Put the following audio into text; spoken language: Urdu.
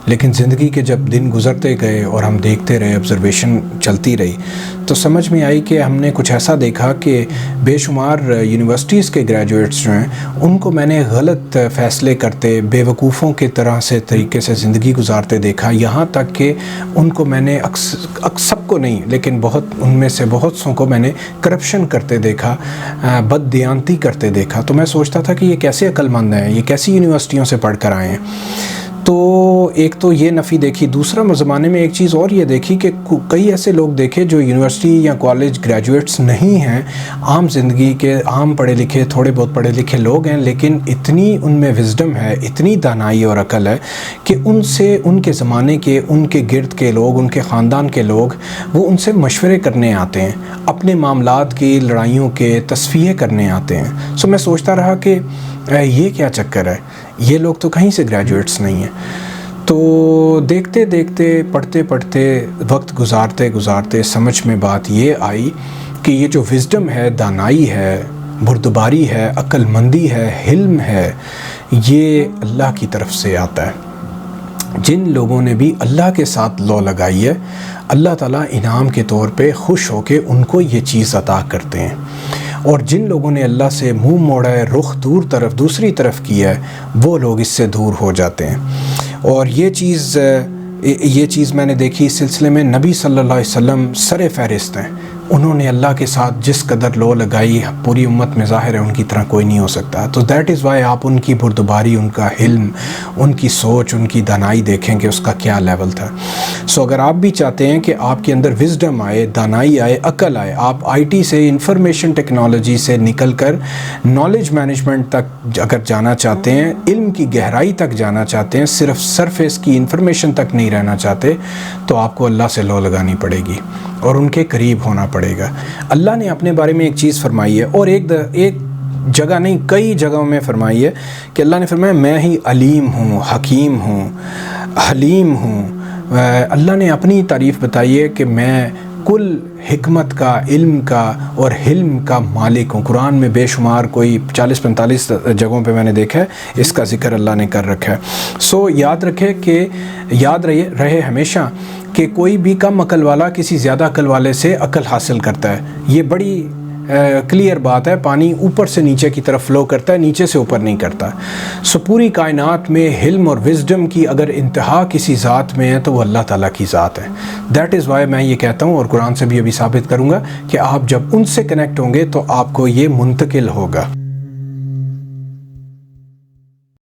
لیکن زندگی کے جب دن گزرتے گئے اور ہم دیکھتے رہے، آبزرویشن چلتی رہی، تو سمجھ میں آئی کہ ہم نے کچھ ایسا دیکھا کہ بے شمار یونیورسٹیز کے گریجویٹس جو ہیں ان کو میں نے غلط فیصلے کرتے، بے وقوفوں کے طرح سے طریقے سے زندگی گزارتے دیکھا، یہاں تک کہ ان کو میں نے سب کو نہیں لیکن ان میں سے بہت سوں کو میں نے کرپشن کرتے دیکھا، بد دیانتی کرتے دیکھا۔ تو میں سوچتا تھا کہ یہ کیسے عقل مند ہیں، یہ کیسی یونیورسٹیوں سے پڑھ کر آئے ہیں۔ تو ایک تو یہ نفی دیکھی، دوسرا زمانے میں ایک چیز اور یہ دیکھی کہ کئی ایسے لوگ دیکھے جو یونیورسٹی یا کالج گریجویٹس نہیں ہیں، عام زندگی کے عام پڑھے لکھے، تھوڑے بہت پڑھے لکھے لوگ ہیں، لیکن اتنی ان میں وزڈم ہے، اتنی دانائی اور عقل ہے کہ ان سے، ان کے زمانے کے، ان کے گرد کے لوگ، ان کے خاندان کے لوگ، وہ ان سے مشورے کرنے آتے ہیں، اپنے معاملات کی لڑائیوں کے تصفیے کرنے آتے ہیں۔ سو میں سوچتا رہا کہ یہ کیا چکر ہے، یہ لوگ تو کہیں سے گریجویٹس نہیں ہیں۔ تو دیکھتے دیکھتے، پڑھتے پڑھتے، وقت گزارتے گزارتے سمجھ میں بات یہ آئی کہ یہ جو وزڈم ہے، دانائی ہے، بردباری ہے، عقل مندی ہے، حلم ہے، یہ اللہ کی طرف سے آتا ہے۔ جن لوگوں نے بھی اللہ کے ساتھ لو لگائی ہے، اللہ تعالیٰ انعام کے طور پہ خوش ہو کے ان کو یہ چیز عطا کرتے ہیں، اور جن لوگوں نے اللہ سے منہ موڑا ہے، رخ دوسری طرف کیا ہے، وہ لوگ اس سے دور ہو جاتے ہیں۔ اور یہ چیز میں نے دیکھی، اس سلسلے میں نبی صلی اللہ علیہ وسلم سر فہرست ہیں۔ انہوں نے اللہ کے ساتھ جس قدر لو لگائی، پوری امت میں ظاہر ہے ان کی طرح کوئی نہیں ہو سکتا۔ تو دیٹ از وائی آپ ان کی بردباری، ان کا حلم، ان کی سوچ، ان کی دانائی دیکھیں کہ اس کا کیا لیول تھا۔ سو اگر آپ بھی چاہتے ہیں کہ آپ کے اندر وزڈم آئے، دانائی آئے، عقل آئے، آپ آئی ٹی سے، انفارمیشن ٹیکنالوجی سے نکل کر نالج مینجمنٹ تک اگر جانا چاہتے ہیں، علم کی گہرائی تک جانا چاہتے ہیں، صرف سرفیس کی انفارمیشن تک نہیں رہنا چاہتے، تو آپ کو اللہ سے لو لگانی پڑے گی اور ان کے قریب ہونا پڑے گا۔ اللہ نے اپنے بارے میں ایک چیز فرمائی ہے، اور ایک جگہ نہیں، کئی جگہوں میں فرمائی ہے کہ اللہ نے فرمایا میں ہی علیم ہوں، حکیم ہوں، حلیم ہوں۔ اللہ نے اپنی تعریف بتائی ہے کہ میں کل حکمت کا، علم کا اور حلم کا مالک ہوں۔ قرآن میں بے شمار کوئی 40-45 جگہوں پہ میں نے دیکھا ہے اس کا ذکر اللہ نے کر رکھا ہے۔ سو یاد رہے ہمیشہ کہ کوئی بھی کم عقل والا کسی زیادہ عقل والے سے عقل حاصل کرتا ہے۔ یہ بڑی کلیئر بات ہے، پانی اوپر سے نیچے کی طرف فلو کرتا ہے، نیچے سے اوپر نہیں کرتا۔ سو پوری کائنات میں حلم اور وزڈم کی اگر انتہا کسی ذات میں ہے تو وہ اللہ تعالیٰ کی ذات ہے۔ دیٹ از وائی میں یہ کہتا ہوں، اور قرآن سے بھی ابھی ثابت کروں گا، کہ آپ جب ان سے کنیکٹ ہوں گے تو آپ کو یہ منتقل ہوگا۔